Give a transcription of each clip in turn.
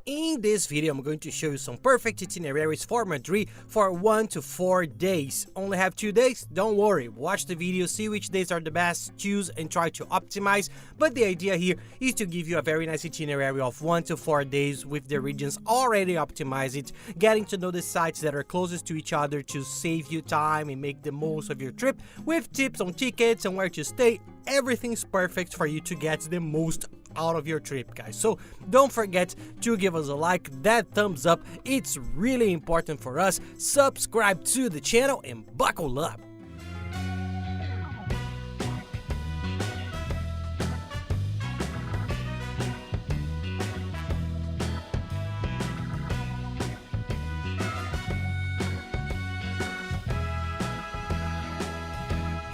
In this video, I'm going to show you some perfect itineraries for Madrid for 1 to 4 days. Only have 2 days? Don't worry, watch the video, see which days are the best, choose and try to optimize. But the idea here is to give you a very nice itinerary of 1 to 4 days with the regions already optimized, getting to know the sites that are closest to each other to save you time and make the most of your trip, with tips on tickets and where to stay. Everything's perfect for you to get the most out of your trip, guys. So don't forget to give us a like, that thumbs up, it's really important for us. Subscribe to the channel and buckle up.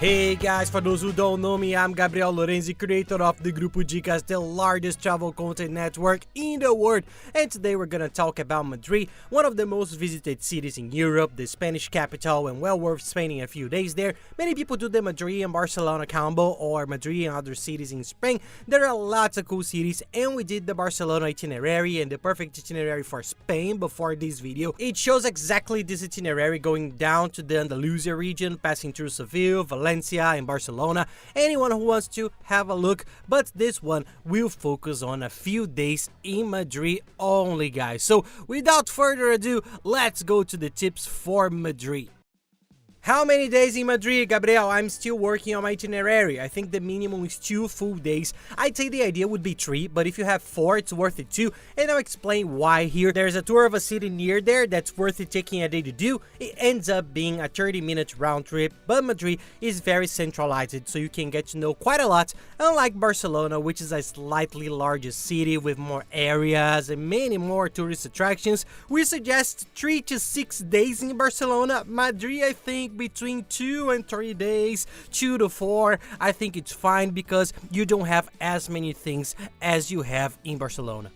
Hey guys, for those who don't know me, I'm Gabriel Lorenzi, creator of the Grupo Dicas, the largest travel content network in the world. And today we're gonna talk about Madrid, one of the most visited cities in Europe, the Spanish capital, and well worth spending a few days there. Many people do the Madrid and Barcelona combo, or Madrid and other cities in Spain. There are lots of cool cities, and we did the Barcelona itinerary and the perfect itinerary for Spain before this video. It shows exactly this itinerary going down to the Andalusia region, passing through Seville, Valencia, and Barcelona. Anyone who wants to have a look, but this one will focus on a few days in Madrid only, guys. So without further ado, let's go to the tips for Madrid. How many days in Madrid, Gabriel? I'm still working on my itinerary. I think the minimum is 2 full days. I'd say the idea would be 3, but if you have 4, it's worth it too. And I'll explain why here. There's a tour of a city near there that's worth it taking a day to do. It ends up being a 30-minute round trip, but Madrid is very centralized, so you can get to know quite a lot, unlike Barcelona, which is a slightly larger city with more areas and many more tourist attractions. We suggest 3 to 6 days in Barcelona. Madrid, I think, between 2 and 3 days, 2 to 4, I think it's fine because you don't have as many things as you have in Barcelona.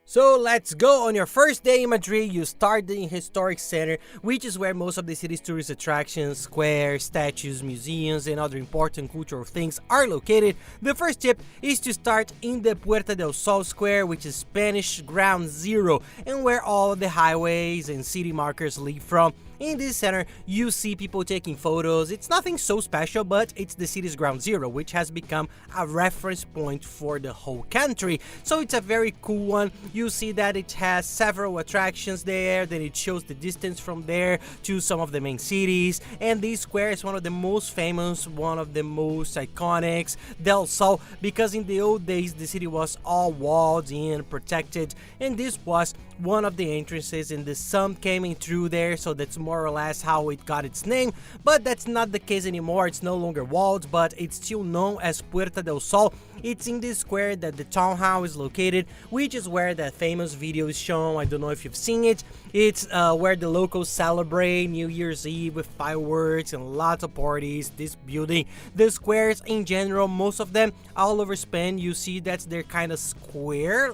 So let's go. On your first day in Madrid, you start the historic center, which is where most of the city's tourist attractions, squares, statues, museums, and other important cultural things are located. The first tip is to start in the Puerta del Sol Square, which is Spanish ground zero, and where all the highways and city markers lead from. In this center, you see people taking photos. It's nothing so special, but it's the city's ground zero, which has become a reference point for the whole country. So it's a very cool one. You see that it has several attractions there, then it shows the distance from there to some of the main cities. And this square is one of the most famous, one of the most iconic, Del Sol, because in the old days, the city was all walled in, protected, and this was one of the entrances, and the sun came in through there, so that's more or less how it got its name. But that's not the case anymore. It's no longer walled, but it's still known as Puerta del Sol. It's in this square that the town hall is located, which is where that famous video is shown. I don't know if you've seen it. It's where the locals celebrate New Year's Eve with fireworks and lots of parties. This building, the squares in general, most of them all over Spain, you see that they're kind of square.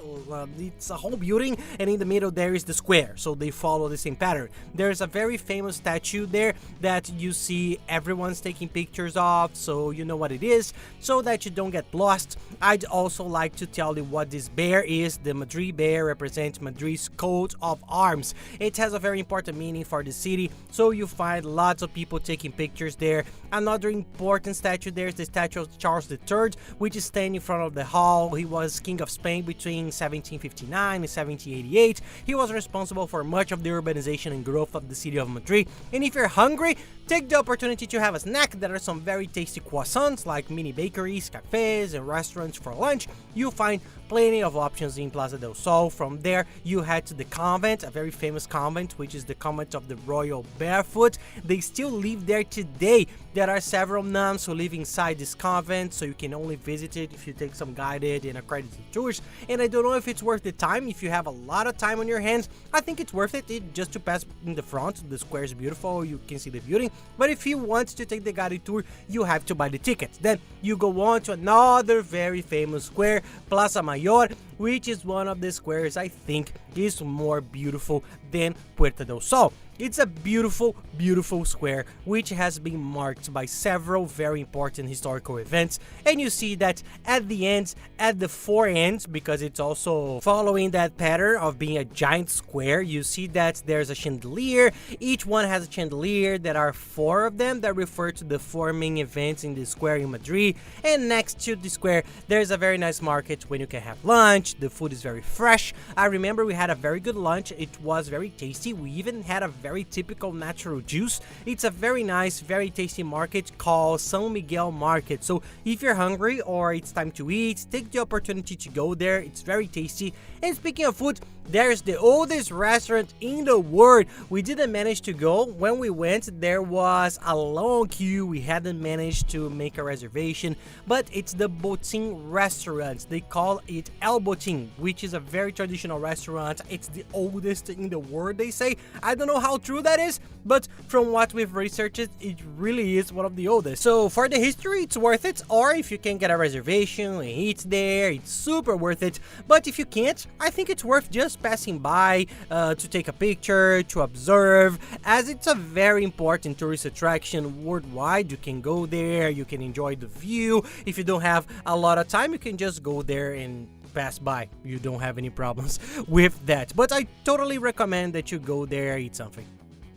It's a whole building, and in the middle there is the square, so they follow the same pattern. There's a very famous statue there that you see everyone's taking pictures of, so you know what it is, so that you don't get lost. I'd also like to tell you what this bear is. The Madrid bear represents Madrid's coat of arms. It has a very important meaning for the city, so you find lots of people taking pictures there. Another important statue there is the statue of Charles III, which is standing in front of the hall. He was King of Spain between 1759 and 1788. He was responsible for much of the urbanization and growth of the city of Madrid. And if you're hungry, take the opportunity to have a snack. There are some very tasty croissants, like mini bakeries, cafes, and restaurants for lunch. You'll find plenty of options in Plaza del Sol. From there, you head to the Convent, a very famous convent, which is the convent of the Royal Barefoot. They still live there today. There are several nuns who live inside this convent, so you can only visit it if you take some guided and accredited tours. And I don't know if it's worth the time. If you have a lot of time on your hands, I think it's worth it just to pass in the front. The square is beautiful, you can see the building. But if you want to take the guided tour, you have to buy the tickets. Then you go on to another very famous square, Plaza Mayor, which is one of the squares I think is more beautiful than Puerta del Sol. It's a beautiful, beautiful square which has been marked by several very important historical events, and you see that at the ends, at the four ends, because it's also following that pattern of being a giant square, you see that there's a chandelier. Each one has a chandelier. There are four of them that refer to the four main events in the square in Madrid, and next to the square there's a very nice market when you can have lunch. The food is very fresh. I remember we had a very good lunch. It was very tasty. We even had a very typical natural juice. It's a very nice, very tasty market called San Miguel Market. So if you're hungry or it's time to eat, take the opportunity to go there. It's very tasty. And speaking of food, there's the oldest restaurant in the world. We didn't manage to go. When we went, there was a long queue. We hadn't managed to make a reservation, but it's the Botín restaurant. They call it El Botín, which is a very traditional restaurant. It's the oldest in the world, they say. I don't know how true that is, but from what we've researched, it really is one of the oldest. So for the history, it's worth it. Or if you can get a reservation and eat there, it's super worth it. But if you can't, I think it's worth just passing by to take a picture, to observe, as it's a very important tourist attraction worldwide. You can go there, you can enjoy the view. If you don't have a lot of time, you can just go there and pass by. You don't have any problems with that. But I totally recommend that you go there, eat something.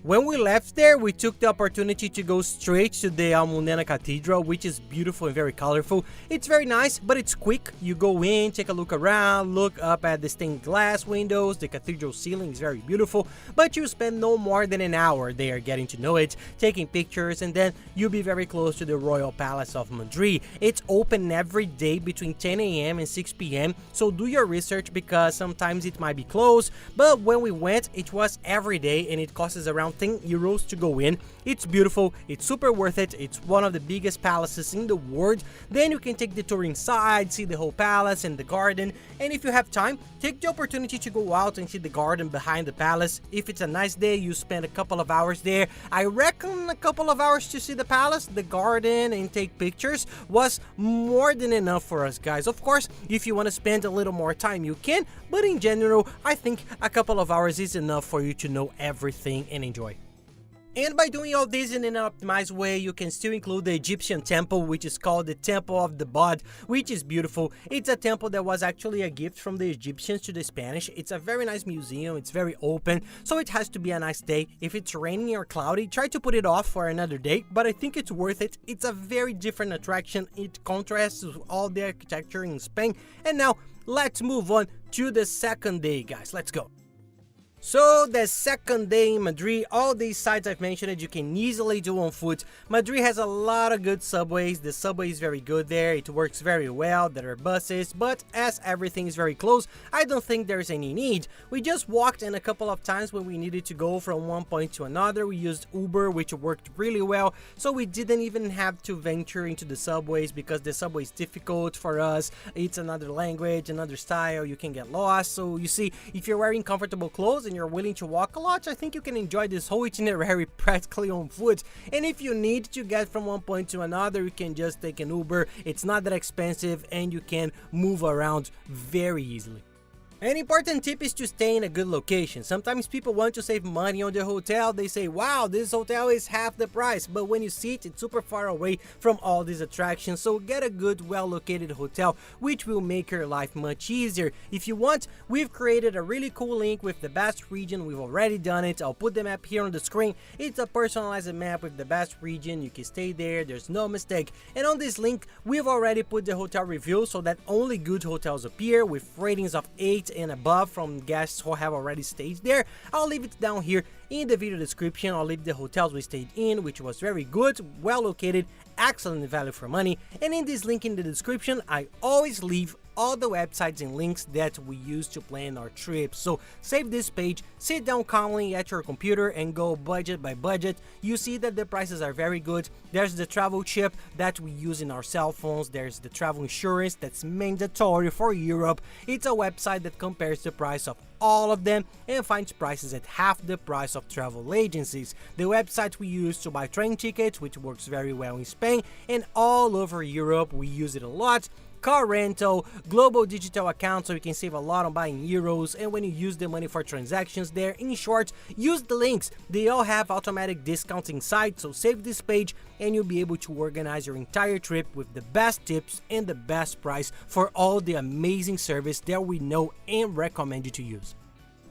When we left there, we took the opportunity to go straight to the Almudena Cathedral, which is beautiful and very colorful. It's very nice, but it's quick. You go in, take a look around, look up at the stained glass windows. The cathedral ceiling is very beautiful, but you spend no more than an hour there getting to know it, taking pictures, and then you'll be very close to the Royal Palace of Madrid. It's open every day between 10 a.m. and 6 p.m., so do your research because sometimes it might be closed, but when we went, it was every day and it costs around 10 euros to go in. It's beautiful, it's super worth it. It's one of the biggest palaces in the world. Then you can take the tour inside, see the whole palace and the garden, and if you have time, take the opportunity to go out and see the garden behind the palace. If it's a nice day, you spend a couple of hours there. I reckon a couple of hours to see the palace, the garden, and take pictures was more than enough for us guys. Of course, if you want to spend a little more time, you can, but in general, I think a couple of hours is enough for you to know everything and enjoy. And by doing all this in an optimized way, you can still include the Egyptian temple, which is called the Temple of Debod, which is beautiful. It's a temple that was actually a gift from the Egyptians to the Spanish. It's a very nice museum. It's very open, so it has to be a nice day. If it's raining or cloudy, try to put it off for another day, but I think it's worth it. It's a very different attraction. It contrasts with all the architecture in Spain. And now, let's move on to the second day, guys. Let's go. So the second day in Madrid, all these sites I've mentioned you can easily do on foot. Madrid has a lot of good subways. The subway is very good there. It works very well. There are buses, but as everything is very close, I don't think there's any need. We just walked, and a couple of times when we needed to go from one point to another, we used Uber, which worked really well. So we didn't even have to venture into the subways because the subway is difficult for us. It's another language, another style. You can get lost. So you see, if you're wearing comfortable clothes and you're willing to walk a lot, I think you can enjoy this whole itinerary practically on foot. And if you need to get from one point to another, you can just take an Uber. It's not that expensive and you can move around very easily. An important tip is to stay in a good location. Sometimes people want to save money on their hotel. They say, wow, this hotel is half the price. But when you see it, it's super far away from all these attractions. So get a good, well-located hotel, which will make your life much easier. If you want, we've created a really cool link with the best region. We've already done it. I'll put the map here on the screen. It's a personalized map with the best region. You can stay there. There's no mistake. And on this link, we've already put the hotel review so that only good hotels appear with ratings of 8 and above from guests who have already stayed there. I'll leave it down here in the video description. I'll leave the hotels we stayed in, which was very good, well located, excellent value for money. And in this link in the description, I always leave all the websites and links that we use to plan our trips. So save this page, sit down calmly at your computer and go budget by budget. You see that the prices are very good. There's the travel chip that we use in our cell phones. There's the travel insurance that's mandatory for Europe. It's a website that compares the price of all of them and finds prices at half the price of travel agencies. The website we use to buy train tickets, which works very well in Spain and all over Europe. We use it a lot. car rental, global digital account so you can save a lot on buying euros, and when you use the money for transactions there, in short, use the links. They all have automatic discounts inside, so save this page and you'll be able to organize your entire trip with the best tips and the best price for all the amazing service that we know and recommend you to use.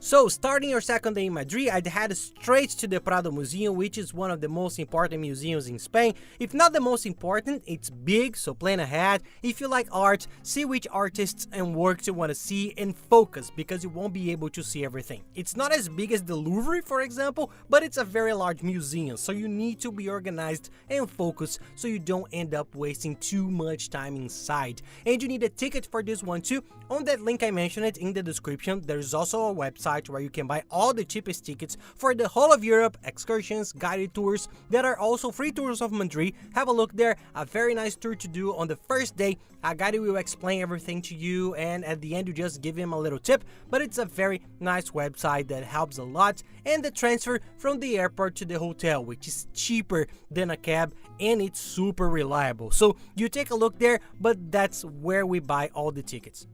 So, starting your second day in Madrid, I'd head straight to the Prado Museum, which is one of the most important museums in Spain. If not the most important, it's big, so plan ahead. If you like art, see which artists and works you want to see and focus, because you won't be able to see everything. It's not as big as the Louvre, for example, but it's a very large museum, so you need to be organized and focused so you don't end up wasting too much time inside. And you need a ticket for this one too. On that link I mentioned it in the description, there's also a website where you can buy all the cheapest tickets for the whole of Europe, excursions, guided tours that are also free tours of Madrid. Have a look there, a very nice tour to do on the first day. A guide will explain everything to you, and at the end you just give him a little tip, but it's a very nice website that helps a lot. And the transfer from the airport to the hotel, which is cheaper than a cab and it's super reliable. So you take a look there, but that's where we buy all the tickets.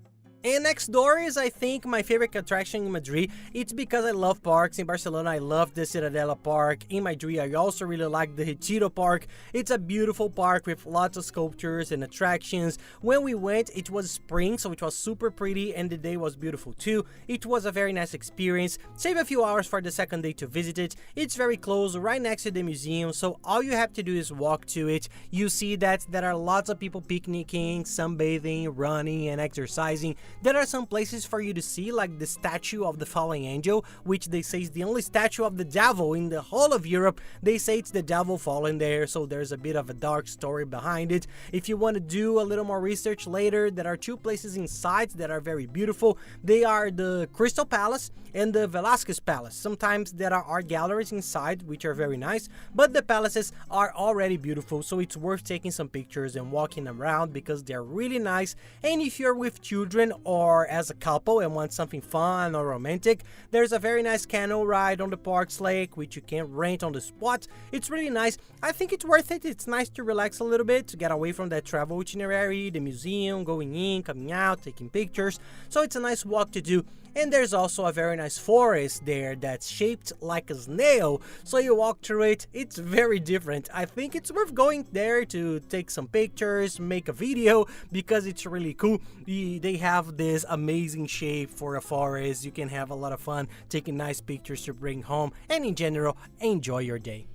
And next door is, I think, my favorite attraction in Madrid. It's because I love parks. In Barcelona, I love the Cibeles Park. In Madrid, I also really like the Retiro Park. It's a beautiful park with lots of sculptures and attractions. When we went, it was spring, so it was super pretty, and the day was beautiful too. It was a very nice experience. Save a few hours for the second day to visit it. It's very close, right next to the museum, so all you have to do is walk to it. You see that there are lots of people picnicking, sunbathing, running, and exercising. There are some places for you to see, like the statue of the fallen angel, which they say is the only statue of the devil in the whole of Europe. They say it's the devil fallen there, so there's a bit of a dark story behind it. If you want to do a little more research later, there are two places inside that are very beautiful. They are the Crystal Palace and the Velázquez Palace. Sometimes there are art galleries inside, which are very nice, but the palaces are already beautiful, so it's worth taking some pictures and walking around because they're really nice. And if you're with children or as a couple and want something fun or romantic, there's a very nice canoe ride on the park's lake, which you can rent on the spot. It's really nice. I think it's worth it. It's nice to relax a little bit, to get away from that travel itinerary, the museum, going in, coming out, taking pictures. So it's a nice walk to do. And there's also a very nice forest there that's shaped like a snail, so you walk through it. It's very different. I think it's worth going there to take some pictures, make a video, because it's really cool. They have this amazing shape for a forest. You can have a lot of fun taking nice pictures to bring home, and in general, enjoy your day.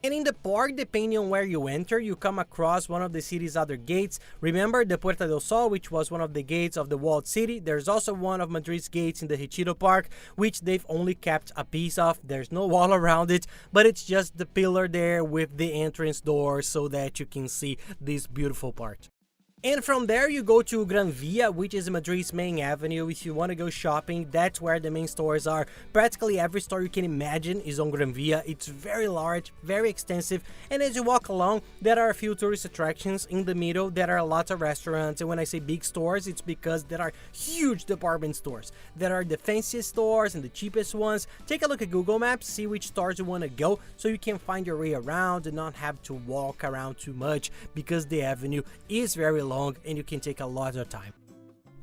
And in the park, depending on where you enter, you come across one of the city's other gates. Remember the Puerta del Sol, which was one of the gates of the walled city? There's also one of Madrid's gates in the Retiro Park, which they've only kept a piece of. There's no wall around it, but it's just the pillar there with the entrance door so that you can see this beautiful part. And from there you go to Gran Vía, which is Madrid's main avenue. If you want to go shopping, that's where the main stores are. Practically every store you can imagine is on Gran Vía. It's very large, very extensive, and as you walk along, there are a few tourist attractions. In the middle, there are lots of restaurants, and when I say big stores, it's because there are huge department stores. There are the fanciest stores and the cheapest ones. Take a look at Google Maps, see which stores you want to go, so you can find your way around and not have to walk around too much, because the avenue is very long and you can take a lot of time.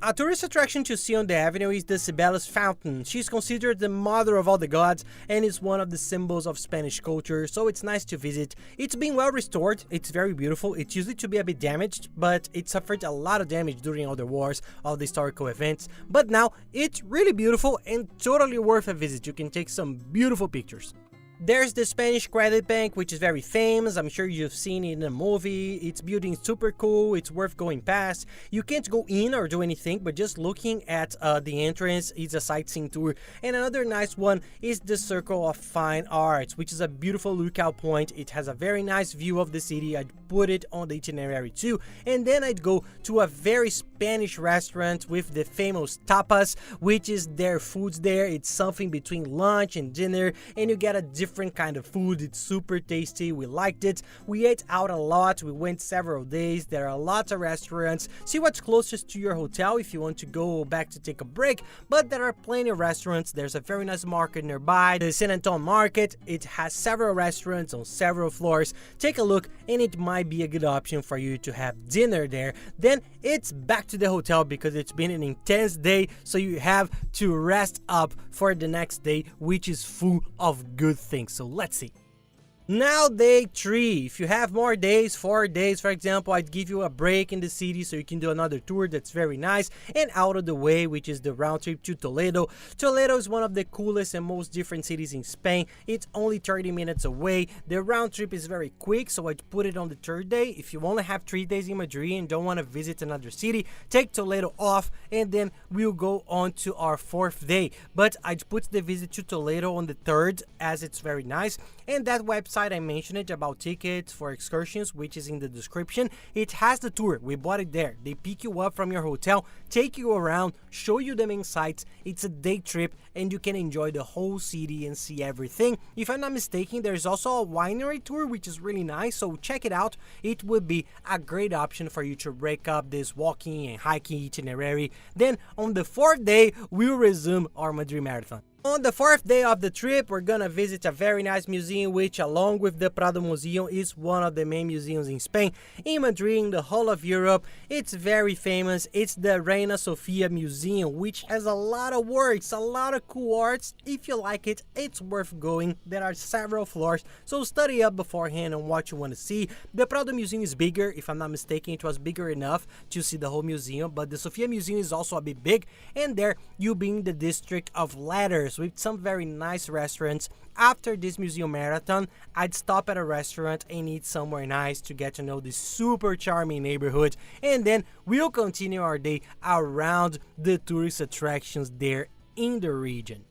A tourist attraction to see on the avenue is the Cibeles Fountain. She's considered the mother of all the gods and is one of the symbols of Spanish culture, so it's nice to visit. It's been well restored, it's very beautiful. It used to be a bit damaged, but it suffered a lot of damage during all the wars, all the historical events. But now it's really beautiful and totally worth a visit. You can take some beautiful pictures. There's the Spanish Credit Bank, which is very famous. I'm sure you've seen it in a movie. Its building is super cool. It's worth going past. You can't go in or do anything, but just looking at the entrance is a sightseeing tour. And another nice one is the Circle of Fine Arts, which is a beautiful lookout point. It has a very nice view of the city. I'd put it on the itinerary too. And then I'd go to a very Spanish restaurant with the famous tapas, which is their foods there. It's something between lunch and dinner, and you get a different different kind of food. It's super tasty. We liked it. We ate out a lot. We went several days. There are lots of restaurants. See what's closest to your hotel if you want to go back to take a break. But there are plenty of restaurants. There's a very nice market nearby, the San Antonio Market. It has several restaurants on several floors. Take a look, and it might be a good option for you to have dinner there. Then it's back to the hotel because it's been an intense day, so you have to rest up for the next day, which is full of good things. So let's see. Now day 3, if you have more days, 4 days for example, I'd give you a break in the city so you can do another tour that's very nice and out of the way, which is the round trip to Toledo. Toledo is one of the coolest and most different cities in Spain. It's only 30 minutes away. The round trip is very quick, so I'd put it on the 3rd day. If you only have 3 days in Madrid and don't want to visit another city, take Toledo off and then we'll go on to our 4th day. But I'd put the visit to Toledo on the 3rd as it's very nice, and that website I mentioned it about tickets for excursions, which is in the description. It has the tour. We bought it there. They pick you up from your hotel, take you around, show you the main sites. It's a day trip and you can enjoy the whole city and see everything. If I'm not mistaken, there's also a winery tour, which is really nice, so check it out. It would be a great option for you to break up this walking and hiking itinerary. Then on the 4th day, we'll resume our Madrid marathon. On the 4th day of the trip, we're gonna visit a very nice museum, which along with the Prado Museum is one of the main museums in Spain, in Madrid, in the whole of Europe. It's very famous. It's the Reina Sofia Museum, which has a lot of works, a lot of cool arts. If you like it, it's worth going. There are several floors, so study up beforehand on what you want to see. The Prado Museum is bigger. If I'm not mistaken, it was bigger enough to see the whole museum, but the Sofia Museum is also a bit big, and there you'll be in the district of Letras, with some very nice restaurants. After this museum marathon, I'd stop at a restaurant and eat somewhere nice to get to know this super charming neighborhood, and then we'll continue our day around the tourist attractions there in the region.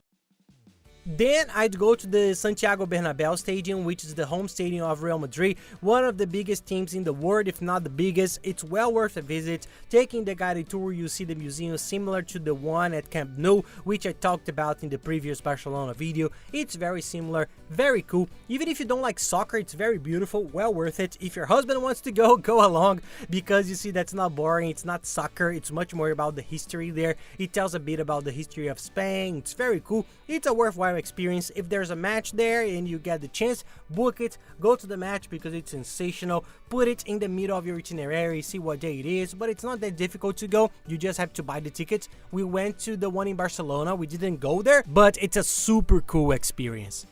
Then I'd go to the Santiago Bernabéu Stadium, which is the home stadium of Real Madrid, one of the biggest teams in the world, if not the biggest. It's well worth a visit. Taking the guided tour, you see the museum similar to the one at Camp Nou, which I talked about in the previous Barcelona video. It's very similar, very cool. Even if you don't like soccer, it's very beautiful, well worth it. If your husband wants to go, go along, because you see that's not boring. It's not soccer, it's much more about the history there. It tells a bit about the history of Spain. It's very cool. It's a worthwhile experience. If there's a match there and you get the chance, book it, go to the match because it's sensational. Put it in the middle of your itinerary, see what day it is, but it's not that difficult to go. You just have to buy the tickets. We went to the one in Barcelona. We didn't go there, but it's a super cool experience.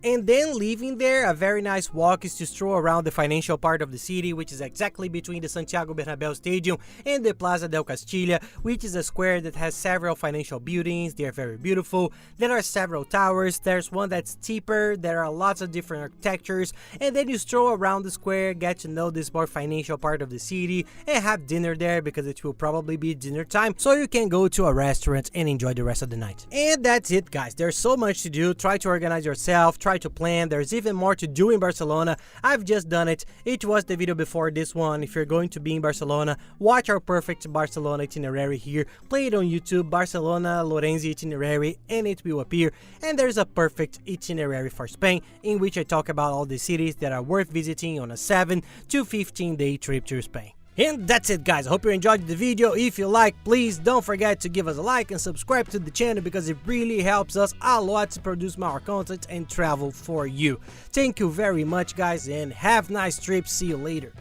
And then leaving there, a very nice walk is to stroll around the financial part of the city, which is exactly between the Santiago Bernabéu Stadium and the Plaza de Castilla, which is a square that has several financial buildings. They are very beautiful. There are several towers. There's one that's steeper. There are lots of different architectures. And then you stroll around the square, get to know this more financial part of the city, and have dinner there because it will probably be dinner time, so you can go to a restaurant and enjoy the rest of the night. And that's it, guys. There's so much to do. Try to organize yourself. Try to plan. There's even more to do in Barcelona. I've just done it. It was the video before this one. If you're going to be in Barcelona, watch our perfect Barcelona itinerary here. Play it on YouTube, Barcelona Lorenzi itinerary, and it will appear. And there's a perfect itinerary for Spain, in which I talk about all the cities that are worth visiting on a 7 to 15 day trip to Spain. And that's it, guys. I hope you enjoyed the video. If you like, please don't forget to give us a like and subscribe to the channel because it really helps us a lot to produce more content and travel for you. Thank you very much, guys, and have a nice trip. See you later.